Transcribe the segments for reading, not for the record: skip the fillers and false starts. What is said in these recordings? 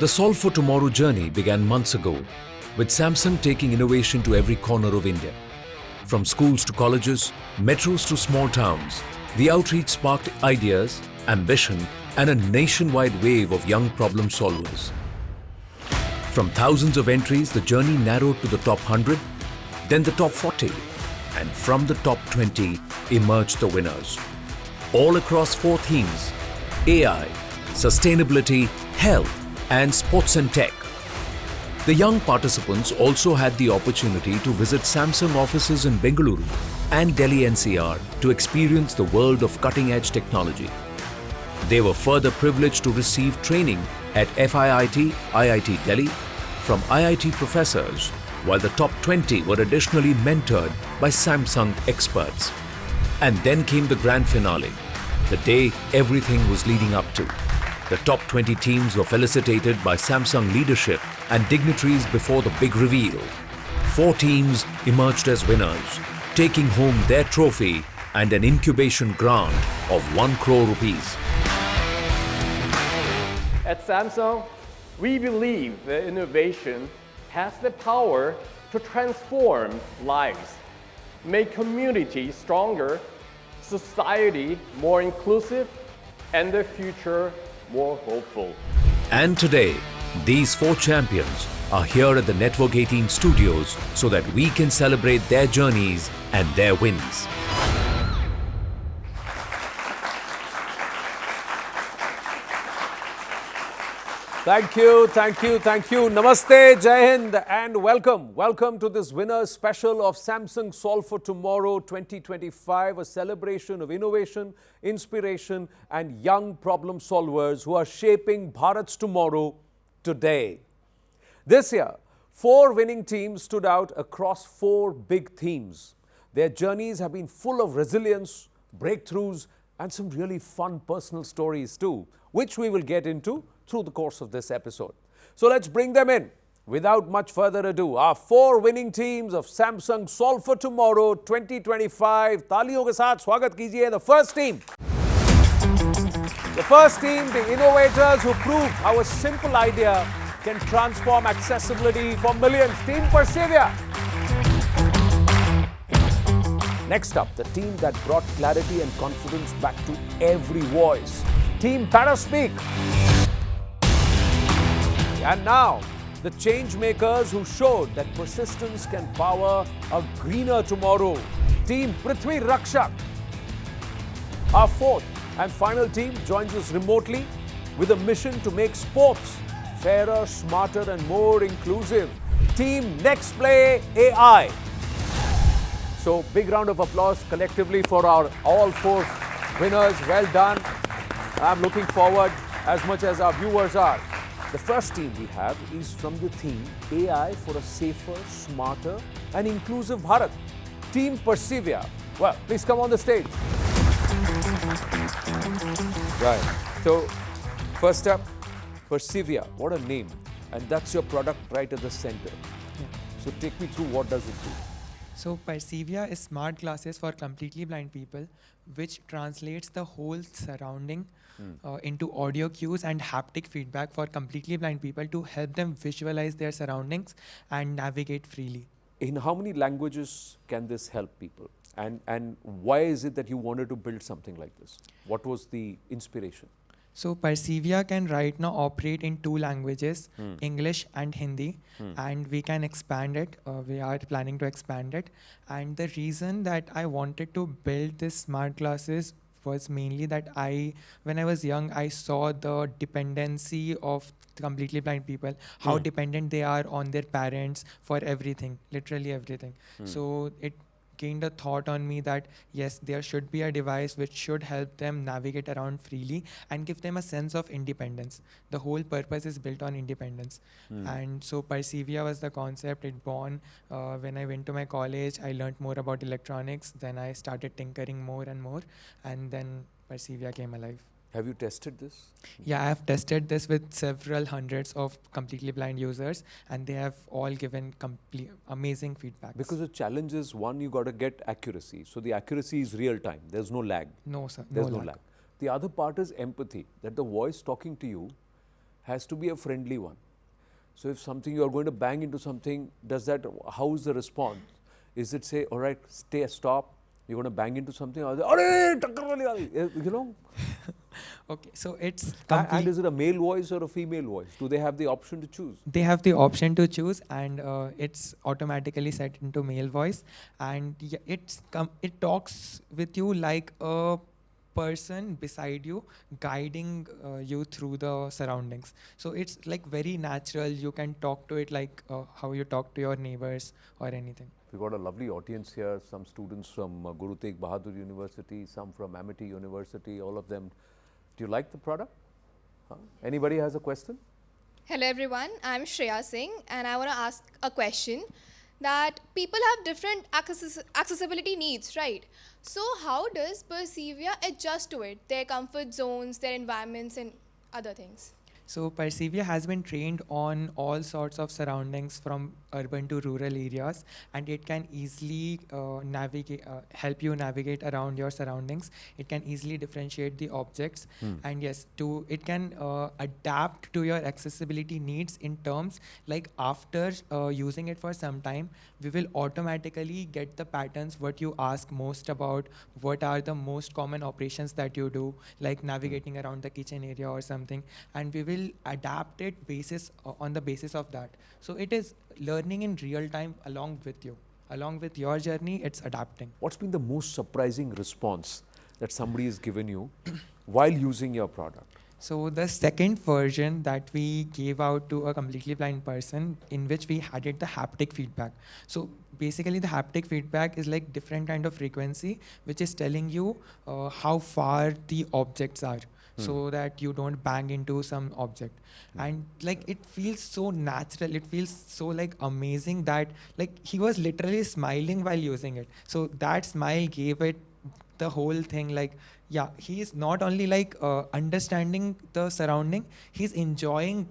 The Solve for Tomorrow journey began months ago, with Samsung taking innovation to every corner of India. From schools to colleges, metros to small towns, the outreach sparked ideas, ambition, and a nationwide wave of young problem solvers. From thousands of entries, the journey narrowed to the top 100, then the top 40, and from the top 20 emerged the winners. All across 4 themes: AI, sustainability, health, and sports and tech. The young participants also had the opportunity to visit Samsung offices in Bengaluru and Delhi NCR to experience the world of cutting-edge technology. They were further privileged to receive training at FIIT, IIT Delhi from IIT professors, while the top 20 were additionally mentored by Samsung experts. And then came the grand finale, the day everything was leading up to. The top 20 teams were felicitated by Samsung leadership and dignitaries before the big reveal. 4 teams emerged as winners, taking home their trophy and an incubation grant of 1 crore rupees. At Samsung, we believe that innovation has the power to transform lives, make communities stronger, society more inclusive, and the future more hopeful. And today, these 4 champions are here at the Network 18 studios so that we can celebrate their journeys and their wins. Thank you, thank you, thank you. Namaste, Jai Hind, and welcome. Welcome to this winner's special of Samsung Solve for Tomorrow 2025, a celebration of innovation, inspiration, and young problem solvers who are shaping Bharat's tomorrow today. This year, 4 winning teams stood out across 4 big themes. Their journeys have been full of resilience, breakthroughs, and some really fun personal stories too, which we will get into through the course of this episode. So let's bring them in. Without much further ado, our 4 winning teams of Samsung Solve for Tomorrow 2025. तालियों के साथ स्वागत कीजिए the first team. The first team, the innovators who proved how a simple idea can transform accessibility for millions. Team Persevere. Next up, the team that brought clarity and confidence back to every voice. Team Paraspeak. And now, the change makers who showed that persistence can power a greener tomorrow. Team Prithvi Rakshak. Our 4th and final team joins us remotely with a mission to make sports fairer, smarter, and more inclusive. Team Next Play AI. So, big round of applause collectively for our all 4 winners. Well done. I'm looking forward as much as our viewers are. The first team we have is from the theme AI for a safer, smarter, and inclusive Bharat. Team Persevere. Well, please come on the stage. Right. So, first up, Persevere. What a name. And that's your product right at the center. Yeah. So, take me through what does it do? So Persevere is smart glasses for completely blind people, which translates the whole surrounding into audio cues and haptic feedback for completely blind people to help them visualize their surroundings and navigate freely. In how many languages can this help people? And why is it that you wanted to build something like this? What was the inspiration? So Persevere can right now operate in 2 languages, English and Hindi, and we can expand it. We are planning to expand it. And the reason that I wanted to build this smart glasses was mainly that when I was young, I saw the dependency of completely blind people, how dependent they are on their parents for everything, literally everything. So it gained a thought on me that yes, there should be a device which should help them navigate around freely and give them a sense of independence. The whole purpose is built on independence. And so Persevere was the concept. It born when I went to my college. I learned more about electronics. Then I started tinkering more and more, and then Persevere came alive. Have you tested this? Yeah, I have tested this with several hundreds of completely blind users, and they have all given amazing feedback. Because the challenge is, one, you got to get accuracy. So the accuracy is real time. There's no lag. No, sir. There's no lag. The other part is empathy, that the voice talking to you has to be a friendly one. So if something you are going to bang into something, how is the response? Is it say, all right, stop, you're going to bang into something, or you know? Okay, so it's And is it a male voice or a female voice? Do they have the option to choose? they have the option to choose, and it's automatically set into male voice, and it talks with you like a person beside you, guiding you through the surroundings. So it's like very natural. You can talk to it like how you talk to your neighbors or anything. We've got a lovely audience here, some students from Guru Tegh Bahadur University, some from Amity University, all of them. Do you like the product? Huh? Anybody has a question? Hello everyone, I'm Shreya Singh and I want to ask a question that people have different accessibility needs, right? So how does Persevere adjust to it, their comfort zones, their environments and other things? So Persevere has been trained on all sorts of surroundings from urban to rural areas, and it can easily help you navigate around your surroundings. It can easily differentiate the objects, and yes, it can adapt to your accessibility needs in terms like after using it for some time, we will automatically get the patterns what you ask most about, what are the most common operations that you do, like navigating around the kitchen area or something, and we will adapt it on the basis of that. So it is learning in real time along with you. Along with your journey, it's adapting. What's been the most surprising response that somebody has given you while using your product? So the second version that we gave out to a completely blind person, in which we added the haptic feedback. So basically the haptic feedback is like different kind of frequency, which is telling you how far the objects are. So that you don't bang into some object. And like it feels so natural, it feels so like amazing that like he was literally smiling while using it. So that smile gave it the whole thing, like yeah, he is not only like understanding the surrounding, he's enjoying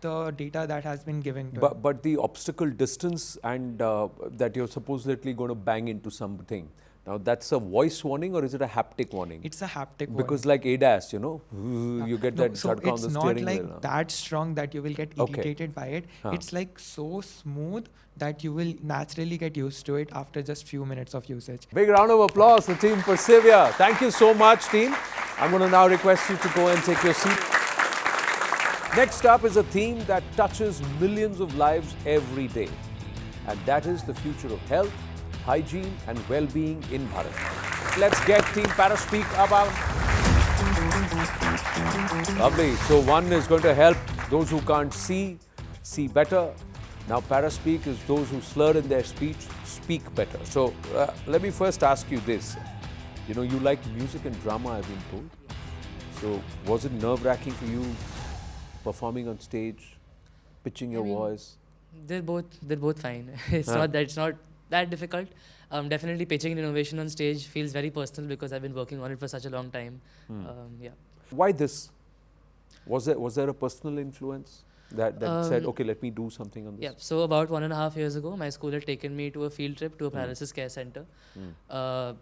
the data that has been given to him. But the obstacle distance and that you're supposedly going to bang into something. Now that's a voice warning or is it a haptic warning? It's a haptic warning. Because like ADAS, you know, you get that so jhatka on the steering it's not like wheel. that strong that you will get irritated by it. Huh. It's like so smooth that you will naturally get used to it after just few minutes of usage. Big round of applause for Team Persevere. Thank you so much, team. I'm going to now request you to go and take your seat. Next up is a theme that touches millions of lives every day. And that is the future of health, hygiene and well-being in Bharat. Let's get Team Paraspeak about. Lovely. So one is going to help those who can't see better. Now Paraspeak is those who slur in their speech, speak better. So let me first ask you this. You know, you like music and drama, I've been told. So was it nerve-wracking for you performing on stage, pitching your voice? They're both fine. It's not that difficult. Definitely pitching an innovation on stage feels very personal because I've been working on it for such a long time. Yeah. Why this? Was there a personal influence that said, okay, let me do something on this? Yeah. So about 1.5 years ago, my school had taken me to a field trip to a paralysis care center.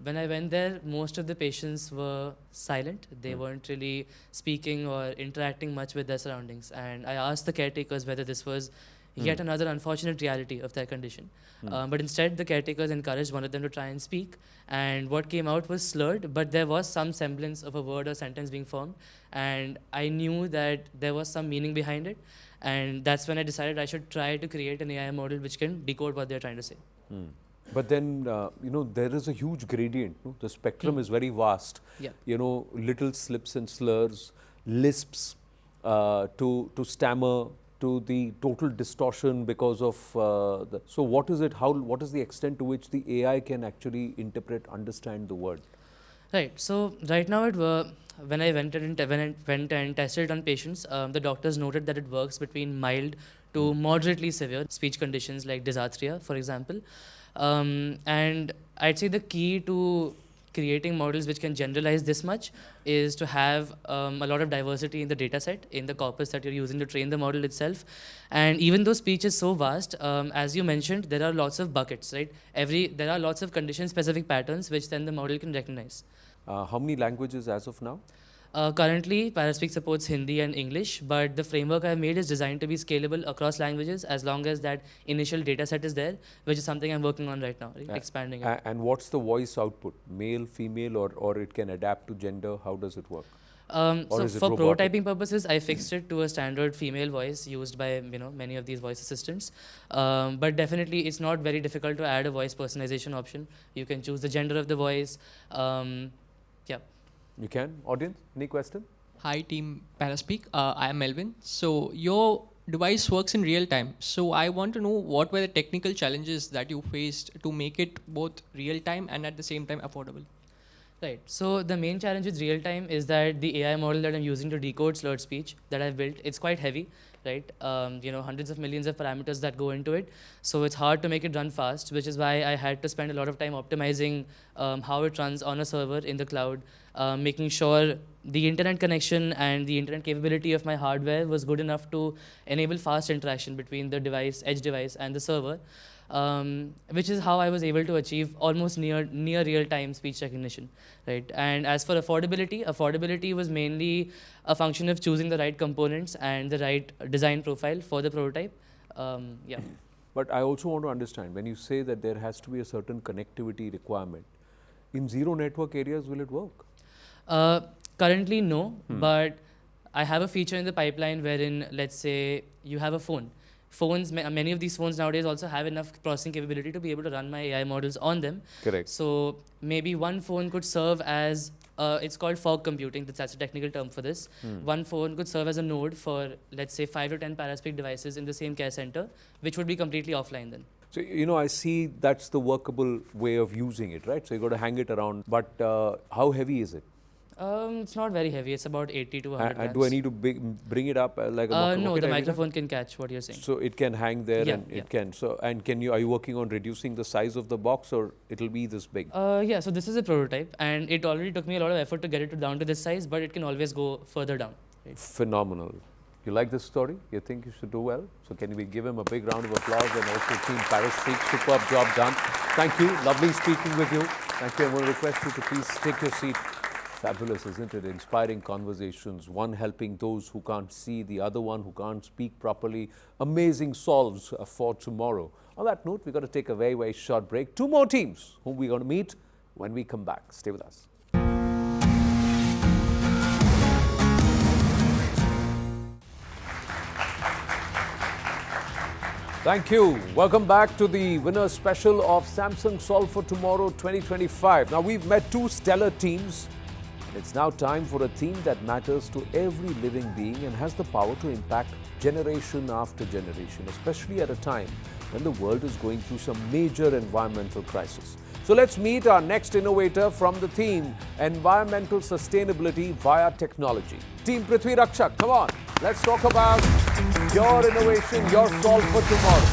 When I went there, most of the patients were silent. They weren't really speaking or interacting much with their surroundings. And I asked the caretakers whether this was yet another unfortunate reality of their condition. But instead, the caretakers encouraged one of them to try and speak. And what came out was slurred, but there was some semblance of a word or sentence being formed. And I knew that there was some meaning behind it. And that's when I decided I should try to create an AI model which can decode what they're trying to say. But then, you know, there is a huge gradient. No? The spectrum is very vast. Yeah. You know, little slips and slurs, lisps, to stammer, to the total distortion because of so what is it? What is the extent to which the AI can actually understand the word? Right. So right now, when I went and tested it on patients, the doctors noted that it works between mild to moderately severe speech conditions like dysarthria, for example. And I'd say the key to creating models which can generalize this much is to have a lot of diversity in the data set, in the corpus that you're using to train the model itself. And even though speech is so vast, as you mentioned, there are lots of buckets, right? There are lots of condition-specific patterns which then the model can recognize. How many languages as of now? Currently, Paraspeak supports Hindi and English, but the framework I've made is designed to be scalable across languages as long as that initial data set is there, which is something I'm working on right now, expanding it. And what's the voice output? Male, female, or it can adapt to gender? How does it work? Or So is it for robotic? prototyping purposes, I fixed it to a standard female voice used by many of these voice assistants. But definitely, it's not very difficult to add a voice personalization option. You can choose the gender of the voice. Yeah. You can? Audience, any question? Hi team Paraspeak, I am Melvin. So your device works in real time. So I want to know what were the technical challenges that you faced to make it both real time and at the same time affordable? Right. So the main challenge with real time is that the AI model that I'm using to decode slurred speech that I've built, it's quite heavy, right? Hundreds of millions of parameters that go into it. So it's hard to make it run fast, which is why I had to spend a lot of time optimizing how it runs on a server in the cloud, making sure the internet connection and the internet capability of my hardware was good enough to enable fast interaction between the device, edge device, and the server. Which is how I was able to achieve almost near real-time speech recognition, right? And as for affordability was mainly a function of choosing the right components and the right design profile for the prototype. Yeah. But I also want to understand, when you say that there has to be a certain connectivity requirement, in zero network areas, will it work? Currently, no, but I have a feature in the pipeline wherein, let's say, you have a phone. Many of these phones nowadays also have enough processing capability to be able to run my AI models on them. Correct. So maybe one phone could serve as, it's called fog computing, that's a technical term for this. One phone could serve as a node for, let's say, 5 to 10 Paraspeak devices in the same care center, which would be completely offline then. So, I see that's the workable way of using it, right? So, you got to hang it around. But how heavy is it? It's not very heavy. It's about 80 to 100 grams. Do I need to bring it up like a No, the microphone can catch what you're saying. So it can hang there, Yeah, and yeah. it can. So, and are you working on reducing the size of the box, or it'll be this big? Yeah, so this is a prototype, and it already took me a lot of effort to get it down to this size, but it can always go further down. Right? Phenomenal. You like this story? You think you should do well? So can we give him a big round of applause, and also Team Paraspeak, superb job done. Thank you. Lovely speaking with you. Thank you. I want to request you to please take your seat. Fabulous, isn't it? Inspiring conversations, one helping those who can't see, the other one who can't speak properly. Amazing solves for tomorrow. On that note, we've got to take a very, very short break. 2 more teams whom we're going to meet when we come back. Stay with us. Thank you. Welcome back to the winner special of Samsung Solve for Tomorrow 2025. Now, we've met 2 stellar teams. It's now time for a theme that matters to every living being and has the power to impact generation after generation, especially at a time when the world is going through some major environmental crisis. So let's meet our next innovator from the theme Environmental Sustainability via Technology. Team Prithvi Rakshak, come on. Let's talk about your innovation, your solve for tomorrow.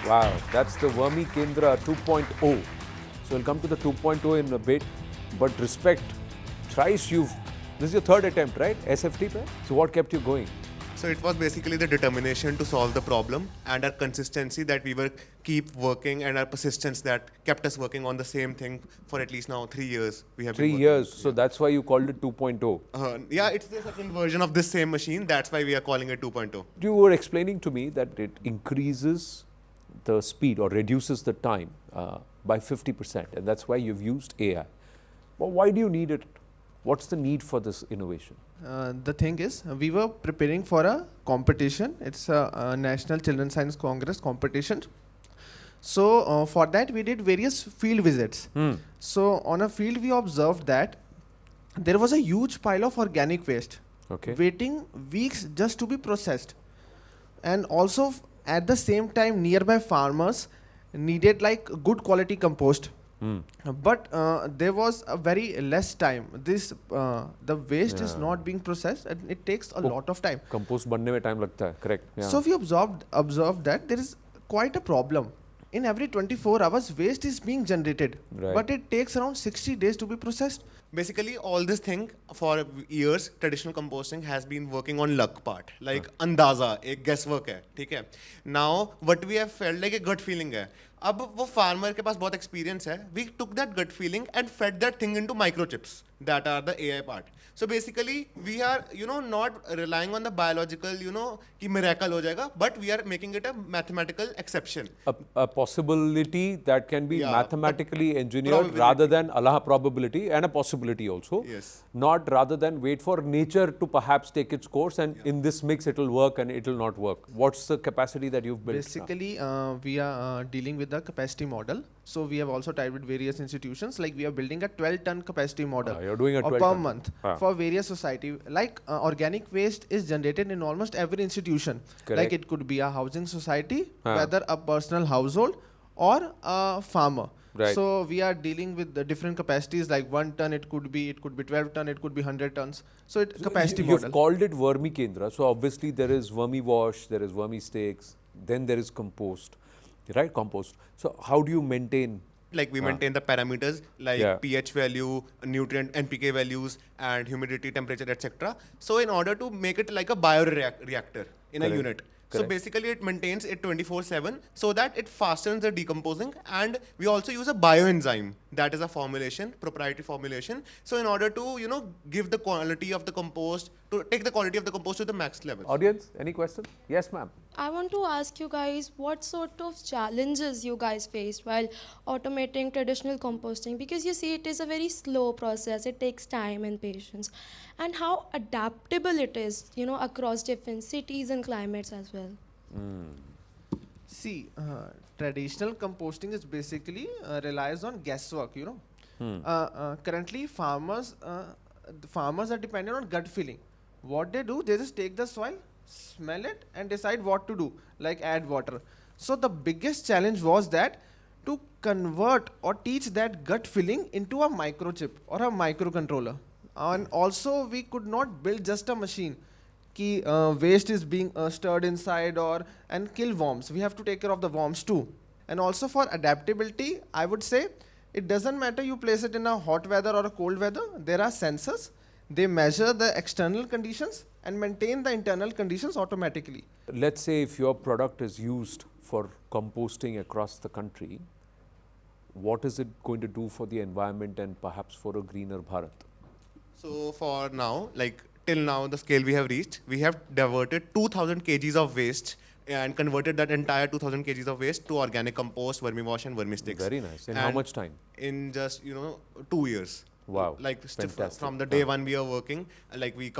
Wow, that's the Vermi Kendra 2.0. So we'll come to the 2.0 in a bit. But respect, thrice this is your 3rd attempt, right? SFT pe? So what kept you going? So it was basically the determination to solve the problem and our consistency that we were keep working, and our persistence that kept us working on the same thing for at least now 3 years. We have 3 years, so that's why you called it 2.0. Yeah, it's the second version of this same machine. That's why we are calling it 2.0. You were explaining to me that it increases the speed or reduces the time by 50%, and that's why you've used AI. Well, why do you need it? What's the need for this innovation? The thing is, we were preparing for a competition. It's a National Children's Science Congress competition. So for that, we did various field visits. So on a field, we observed that there was a huge pile of organic waste waiting weeks just to be processed. And also at the same time, nearby farmers needed like good quality compost. But there was a very less time. The waste is not being processed, and it takes a lot of time. Compost banne mein time lagta hai, correct. Yeah. So we observed that there is quite a problem. In every 24 hours, waste is being generated, but it takes around 60 days to be processed. Basically, all this thing for years, traditional composting has been working on luck part, like अंदाजा, एक guesswork है, ठीक है? Now, what we have felt like a gut feeling है. अब वो farmer के पास बहुत experience है. We took that gut feeling and fed that thing into microchips that are the AI part. So basically, we are, not relying on the biological, कि miracle हो जाएगा, but we are making it a mathematical exception. A possibility that can be Yeah, mathematically engineered probability. rather than Allah probability, and a possibility also. Yes. Not rather than wait for nature to perhaps take its course, and in this mix it will work and it will not work. What's the capacity that you've built now? Basically, we are dealing with the capacity model. So we have also tied with various institutions. Like we are building a 12-ton capacity model You're doing a 12 per ton. month Ah. for various society. Like organic waste is generated in almost every institution. Correct. Like it could be a housing society, Ah. whether a personal household or a farmer. Right. So we are dealing with the different capacities. Like 1 ton, it could be 12 ton, it could be 100 tons. So it capacity You've model. called it Vermi Kendra. So obviously there is vermi wash, there is vermi stakes, then there is compost, right? Compost. So how do you maintain? Like we maintain the parameters like Yeah. pH value, nutrient NPK values, and humidity, temperature, etc. So in order to make it like a bioreactor in Correct. a unit. So Correct. basically it maintains it 24/7 so that it fastens the decomposing, and we also use a bioenzyme that is a formulation, proprietary formulation. So in order to give the quality of the compost, to take the quality of the compost to the max level. Audience, any question? Yes, ma'am. I want to ask you guys what sort of challenges you guys faced while automating traditional composting, because you see it is a very slow process, it takes time and patience, and how adaptable it is, across different cities and climates as well. See, traditional composting is basically relies on guesswork. Currently, farmers are dependent on gut feeling. What they do, they just take the soil, smell it, and decide what to do, like add water. So the biggest challenge was that to convert or teach that gut feeling into a microchip or a microcontroller. And also, we could not build just a machine. Ki, waste is being stirred inside and kill worms. We have to take care of the worms too. And also for adaptability, I would say it doesn't matter you place it in a hot weather or a cold weather. There are sensors. They measure the external conditions and maintain the internal conditions automatically. Let's say if your product is used for composting across the country, what is it going to do for the environment and perhaps for a greener Bharat? So for now, like till now, the scale we have reached, we have diverted 2,000 kgs of waste and converted that entire 2,000 kgs of waste to organic compost, vermiwash, and vermisticks. Very nice. In how And much time? In just 2 years. Wow. Like Fantastic. from the day one we are working, like we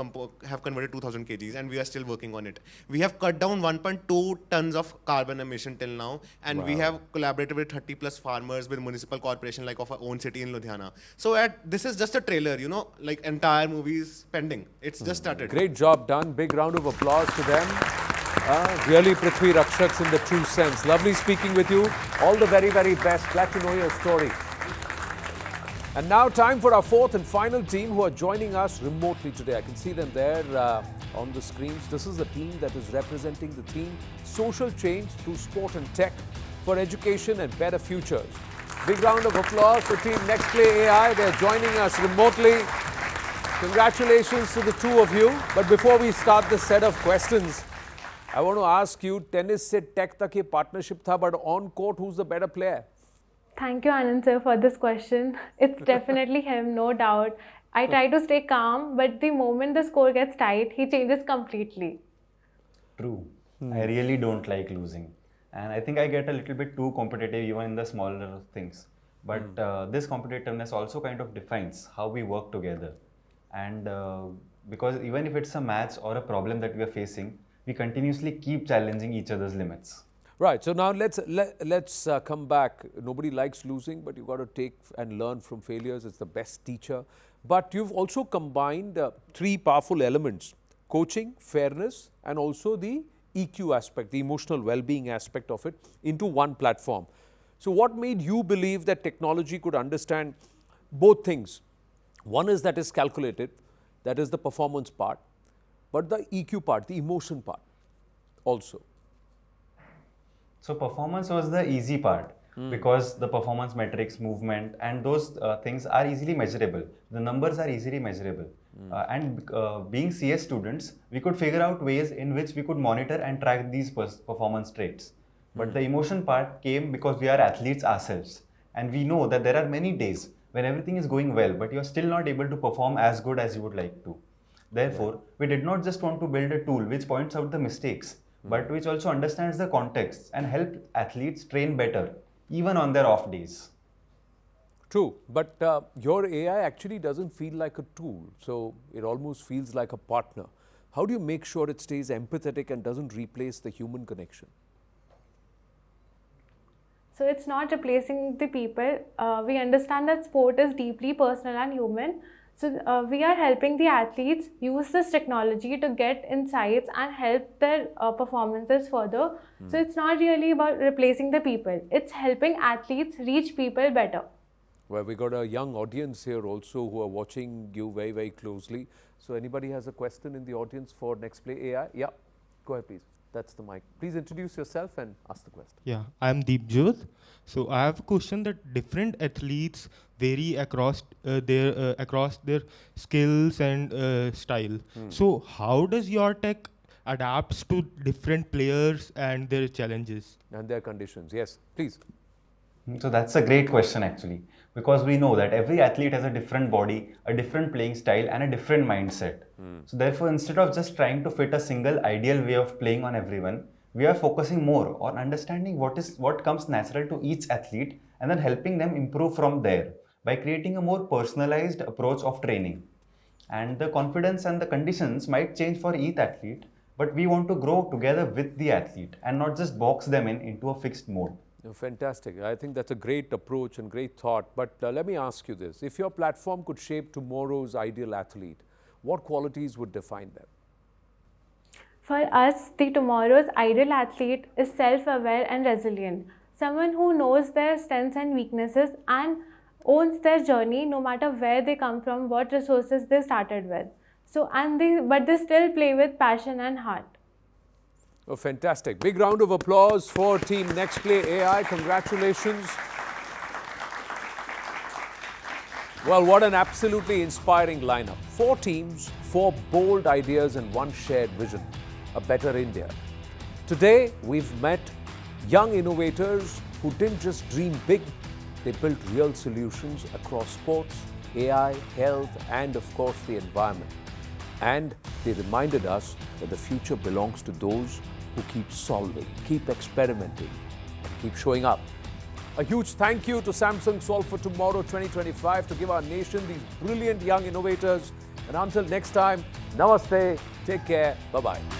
have converted 2,000 kgs and we are still working on it. We have cut down 1.2 tons of carbon emission till now, and we Wow. have collaborated with 30 plus farmers, with municipal corporation like of our own city in Ludhiana. So this is just a trailer, like entire movie is pending. It's just started. Great job done. Big round of applause to them. Really Prithvi Rakshaks in the true sense. Lovely speaking with you. All the very, very best. Glad to know your story. And now time for our fourth and final team who are joining us remotely today. I can see them there on the screens. This is the team that is representing the theme Social Change through Sport and Tech for Education and Better Futures. Big round of applause for Team Next Play AI. They're joining us remotely. Congratulations to the two of you. But before we start this set of questions, I want to ask you, tennis se tech tak ye partnership tha, but on court, who's the better player? Thank you, Anand sir, for this question. It's definitely him, no doubt. I try to stay calm, but the moment the score gets tight, he changes completely. True. I really don't like losing. And I think I get a little bit too competitive even in the smaller things. But this competitiveness also kind of defines how we work together. And because even if it's a match or a problem that we are facing, we continuously keep challenging each other's limits. Right. So now let's come back. Nobody likes losing, but you've got to take and learn from failures. It's the best teacher. But you've also combined three powerful elements: coaching, fairness, and also the EQ aspect, the emotional well-being aspect of it, into one platform. So what made you believe that technology could understand both things? One is that is calculated, that is the performance part, but the EQ part, the emotion part also. So performance was the easy part. because the performance metrics, movement, and those things are easily measurable. The numbers are easily measurable. Being CS students, we could figure out ways in which we could monitor and track these performance traits. But the emotion part came because we are athletes ourselves. And we know that there are many days when everything is going well, but you're still not able to perform as good as you would like to. Therefore, we did not just want to build a tool which points out the mistakes, but which also understands the context and help athletes train better, even on their off days. True, but your AI actually doesn't feel like a tool, so it almost feels like a partner. How do you make sure it stays empathetic and doesn't replace the human connection? So it's not replacing the people. We understand that sport is deeply personal and human. So we are helping the athletes use this technology to get insights and help their performances further. So it's not really about replacing the people. It's helping athletes reach people better. Well, we got a young audience here also who are watching you very, very closely. So anybody has a question in the audience for Next Play AI? Yeah, go ahead please. That's the mic. Please introduce yourself and ask the question. Yeah, I'm Deepjot. So I have a question that different athletes vary across their skills and style. So how does your tech adapts to different players and their challenges and their conditions? Yes, please. So that's a great question actually, because we know that every athlete has a different body, a different playing style, and a different mindset. So therefore, instead of just trying to fit a single ideal way of playing on everyone, we are focusing more on understanding what comes natural to each athlete and then helping them improve from there by creating a more personalized approach of training. And the confidence and the conditions might change for each athlete, but we want to grow together with the athlete and not just box them into a fixed mode. Fantastic. I think that's a great approach and great thought. But let me ask you this. If your platform could shape tomorrow's ideal athlete, what qualities would define them? For us, the tomorrow's ideal athlete is self-aware and resilient. Someone who knows their strengths and weaknesses and owns their journey no matter where they come from, what resources they started with. But they still play with passion and heart. Oh, fantastic. Big round of applause for Team Next Play AI. Congratulations. Well, what an absolutely inspiring lineup. 4 teams, 4 bold ideas and 1 shared vision. A better India. Today, we've met young innovators who didn't just dream big, they built real solutions across sports, AI, health, and of course the environment. And they reminded us that the future belongs to those who keep solving, keep experimenting, and keep showing up. A huge thank you to Samsung Solve for Tomorrow 2025 to give our nation these brilliant young innovators. And until next time, namaste, take care, bye-bye.